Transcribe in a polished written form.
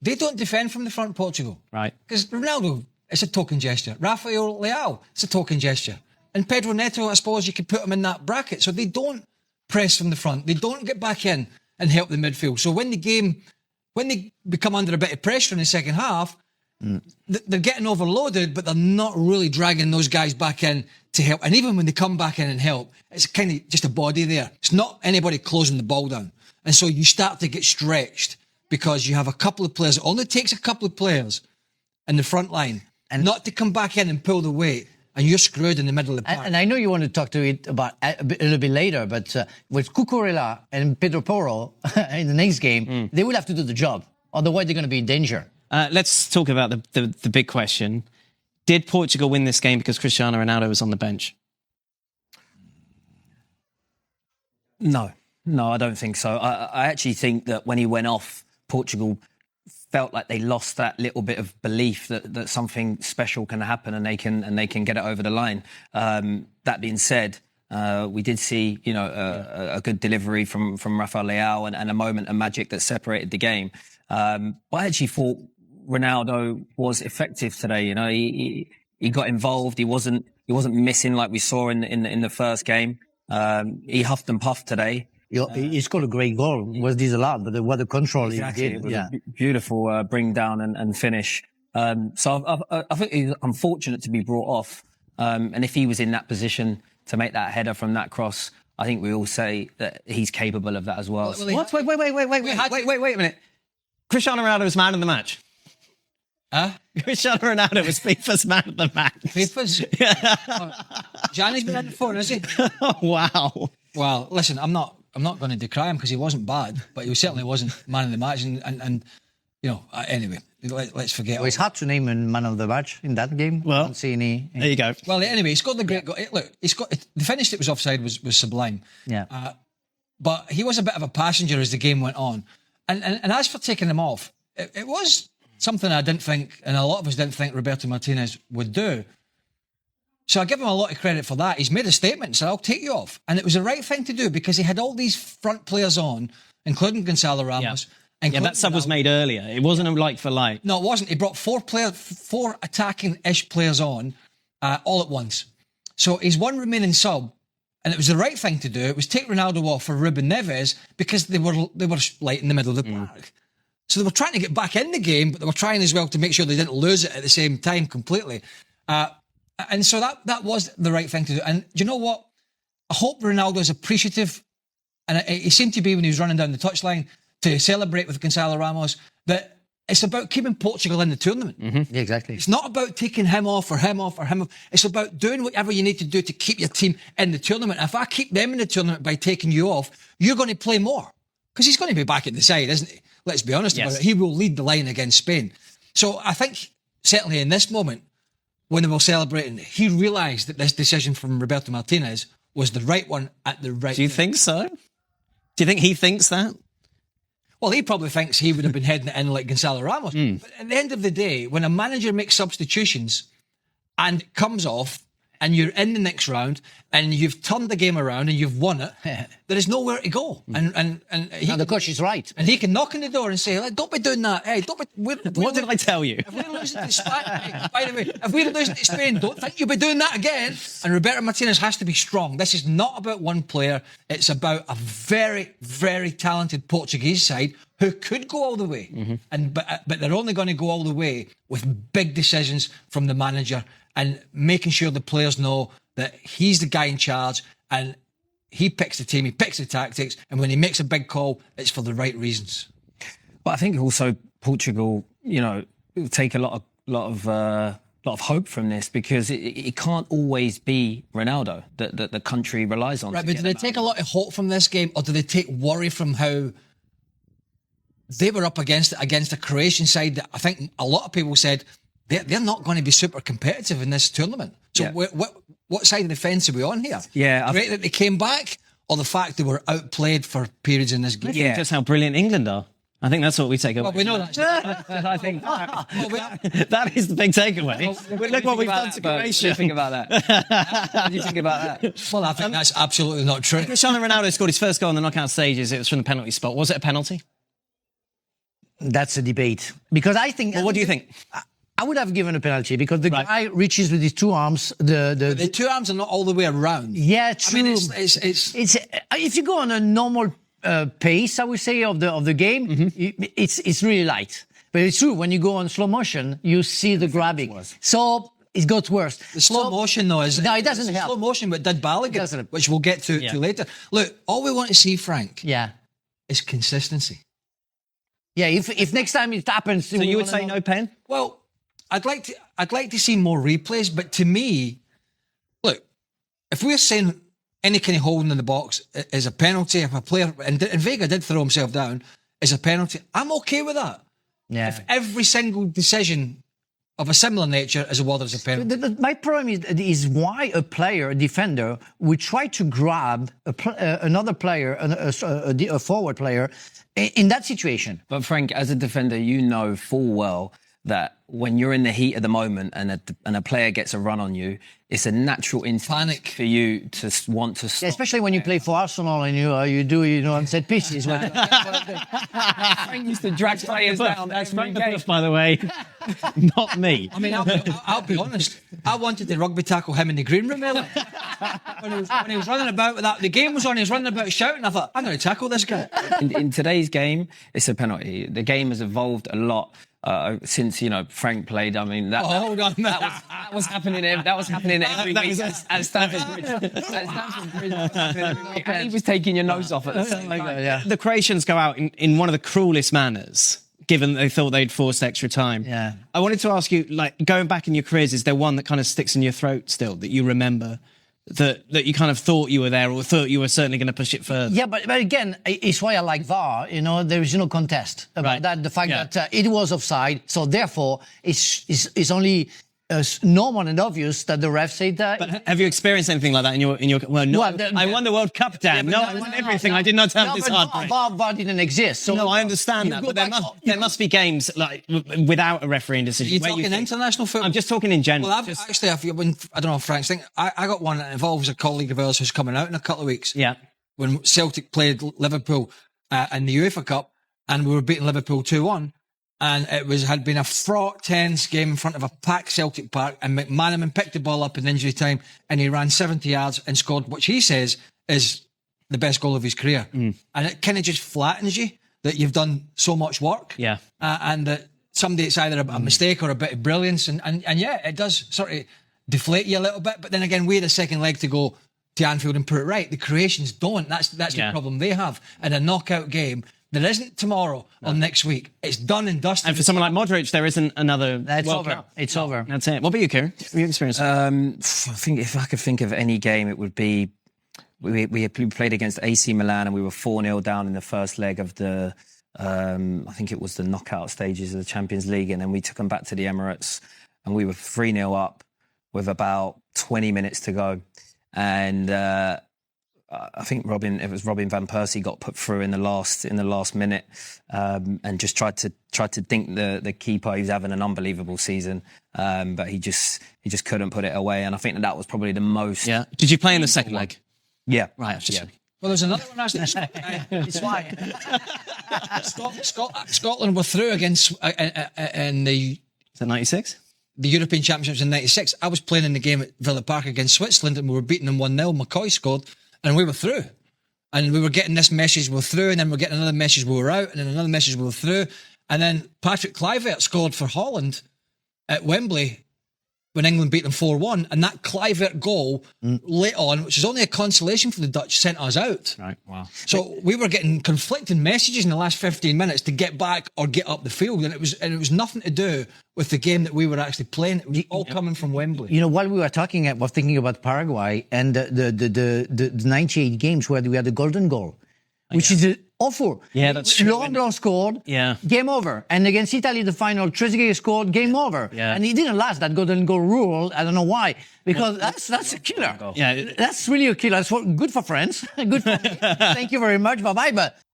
They don't defend from the front, Portugal. Right. Because Ronaldo, it's a token gesture. Rafael Leao, it's a token gesture. And Pedro Neto, I suppose you could put him in that bracket. So they don't press from the front. They don't get back in and help the midfield. So when they become under a bit of pressure in the second half, they're getting overloaded, but they're not really dragging those guys back in to help. And even when they come back in and help, it's kind of just a body there. It's not anybody closing the ball down. And so you start to get stretched because you have a couple of players. It only takes a couple of players in the front line and not to come back in and pull the weight. And you're screwed in the middle of the park. And I know you want to talk to it about a little bit later, but with Cucurella and Pedro Porro in the next game, they will have to do the job. Otherwise, they're going to be in danger. Let's talk about the big question. Did Portugal win this game because Cristiano Ronaldo was on the bench? No, I don't think so. I actually think that when he went off, Portugal felt like they lost that little bit of belief that something special can happen and they can get it over the line. That being said, we did see a good delivery from Rafael Leao and a moment of magic that separated the game. But I actually thought Ronaldo was effective today. He got involved. He wasn't missing like we saw in the first game. He huffed and puffed today. He scored a great goal. Was disallowed, but what a control Exactly. he did. It was a beautiful bring down and finish. So I think he's unfortunate to be brought off. And if he was in that position to make that header from that cross, I think we all say that he's capable of that as well. What? Wait a minute. Cristiano Ronaldo was man of the match. Huh? Cristiano Ronaldo was FIFA's man of the match. FIFA's? Johnny's been in the phone, has he? Oh, wow. Well, listen, I'm not going to decry him because he wasn't bad, but he certainly wasn't man of the match. And anyway, let's forget. Well, it's hard to name a man of the match in that game. Well, I don't see any. There you go. Well, anyway, he scored the great goal. Look, the finish that was offside was sublime. Yeah. But he was a bit of a passenger as the game went on. And as for taking him off, it was something I didn't think, and a lot of us didn't think Roberto Martinez would do. So I give him a lot of credit for that. He's made a statement and said, I'll take you off. And it was the right thing to do because he had all these front players on, including Gonzalo Ramos. Yeah, that sub was made earlier. It wasn't a like for like. No, it wasn't. He brought four attacking-ish players on all at once. So he's one remaining sub, and it was the right thing to do. It was take Ronaldo off for Ruben Neves because they were like in the middle of the park. So they were trying to get back in the game, but they were trying as well to make sure they didn't lose it at the same time completely. And so that was the right thing to do. And do you know what? I hope Ronaldo's appreciative, and he seemed to be when he was running down the touchline to celebrate with Gonzalo Ramos, that it's about keeping Portugal in the tournament. Mm-hmm. Yeah, exactly. It's not about taking him off or him off or him off. It's about doing whatever you need to do to keep your team in the tournament. If I keep them in the tournament by taking you off, you're going to play more. Because he's going to be back at the side, isn't he? Let's be honest about it. He will lead the line against Spain. So I think, certainly in this moment, when they were celebrating, he realised that this decision from Roberto Martinez was the right one at the right time. Do you think so? Do you think he thinks that? Well, he probably thinks he would have been heading it in like Gonzalo Ramos. But at the end of the day, when a manager makes substitutions and it comes off and you're in the next round and you've turned the game around and you've won it, there is nowhere to go. And the coach is right. And he can knock on the door and say, don't be doing that. Hey, don't be... What did I tell you? If we're losing to Spain, by the way, if we're losing to Spain, don't think you'll be doing that again. And Roberto Martinez has to be strong. This is not about one player. It's about a very, very talented Portuguese side who could go all the way. But they're only going to go all the way with big decisions from the manager and making sure the players know that he's the guy in charge and he picks the team, he picks the tactics, and when he makes a big call, it's for the right reasons. But I think also Portugal, take a lot of hope from this because it can't always be Ronaldo that the country relies on. Right, but do they take a lot of hope from this game, or do they take worry from how they were up against a Croatian side that I think a lot of people said they're not going to be super competitive in this tournament. So what side of the fence are we on here? Yeah, Great that they came back, or the fact they were outplayed for periods in this game? Yeah, just how brilliant England are. I think that's what we take away. Well, we know that. I think that is the big takeaway. Look what we've done to Croatia. What do you think about that? What do you think about that? Well, I think that's absolutely not true. Cristiano Ronaldo scored his first goal in the knockout stages. It was from the penalty spot. Was it a penalty? That's a debate because I think. Well, what do you think? I would have given a penalty because the Right. guy reaches with his two arms. The two arms are not all the way around. Yeah, true. I mean, it's If you go on a normal pace, I would say of the game, it's really light. But it's true when you go on slow motion, you see the grabbing. So it got worse. the slow motion though is No, it doesn't it's help. slow motion, but did Balogun, doesn't. which we'll get to later. Look, all we want to see, Frank, Yeah, is consistency. yeah. If next time it happens, So you would say no pen? Well, I'd like to see more replays, but to me, look, if we're saying any kind of holding in the box is a penalty, if a player and Vega did throw himself down, is a penalty, I'm okay with that. Yeah. If every single decision of a similar nature is awarded as a penalty. My problem is why a player, a defender, would try to grab another player, a forward player, in that situation. But Frank, as a defender, you know full well that when you're in the heat of the moment and a player gets a run on you, it's a natural instinct Panic. for you to want to stop. Yeah, especially when you play for Arsenal and you do on set pieces. Frank used to drag players down. That's every Frank game. Buff, by the way, not me. I mean, I'll be honest. I wanted to rugby tackle him in the green room earlier. when he was running about with that. The game was on, he was running about shouting. I thought, I'm going to tackle this guy. In today's game, it's a penalty. The game has evolved a lot since Frank played. I mean, that Hold on. that was happening. That was happening every That week was- at Stamford Bridge. At Stamford Bridge, that was happening every week. And he was taking your nose off at the same time. Yeah. The Croatians go out in one of the cruelest manners, given that they thought they'd forced extra time. Yeah. I wanted to ask you, like, going back in your careers, is there one that kind of sticks in your throat still that you remember? That you kind of thought you were there or thought you were certainly going to push it further? Yeah, but again, it's why I like VAR. There is no contest about Right. that. The fact Yeah. that it was offside, so therefore it's only normal and obvious that the ref said that. But have you experienced anything like that in your? Well, no. Well, I won the World Cup, Dan. but no, I won everything. I did not have this but heartbreak. VAR didn't exist. So No, I understand you that, go but there back- must be games like without a refereeing decision. You're where talking think- international football? I'm just talking in general. Well, I don't know if Frank's thing. I got one that involves a colleague of ours who's coming out in a couple of weeks. Yeah. When Celtic played Liverpool in the UEFA Cup, and we were beating Liverpool 2-1, and had been a fraught, tense game in front of a packed Celtic Park, and McManaman picked the ball up in injury time, and he ran 70 yards and scored, which he says is the best goal of his career. And it kind of just flattens you that you've done so much work. Yeah. And that someday it's either a mistake or a bit of brilliance. And yeah, it does sort of deflate you a little bit. But then again, we had a second leg to go to Anfield and put it right. The Croatians don't. That's Yeah. the problem they have. In a knockout game, there isn't tomorrow or next week. It's done and dusted. And for someone like Modric, there isn't another That's World over. Cup. It's over. That's it. What about you, Kieran? What have you experienced? I think if I could think of any game, it would be we played against AC Milan and we were 4-0 down in the first leg of the I think it was the knockout stages of the Champions League, and then we took them back to the Emirates and we were 3-0 up with about 20 minutes to go, and I think Robin van Persie got put through in the last minute, and just tried to dink the keeper. He was having an unbelievable season, but he just couldn't put it away. And I think that was probably the most. Yeah. Did you play in the second leg? Yeah. Right. I was just- Well, there's another one. Actually. It's why. Scotland were through against in the Is that 96? European Championships in '96. I was playing in the game at Villa Park against Switzerland, and we were beating them 1-0. McCoy scored, and we were through. And we were getting this message, we're through, and then we're getting another message, we were out, and then another message, we were through. And then Patrick Kluivert scored for Holland at Wembley when England beat them 4-1, and that Kluivert goal late on, which is only a consolation for the Dutch, sent us out. Right. Wow. So we were getting conflicting messages in the last 15 minutes to get back or get up the field, and it was nothing to do with the game that we were actually playing. It was all coming from Wembley. While we were talking, I was thinking about Paraguay and the 98 games where we had the golden goal, which is awful. Yeah, that's true. Laurent Blanc scored. Yeah. Game over. And against Italy, the final, Trezeguet scored. Game over. Yeah. And he didn't last that golden goal rule. I don't know why, because that's a killer. Yeah. That's really a killer. That's good for France. Good for me. Thank you very much. Bye bye. But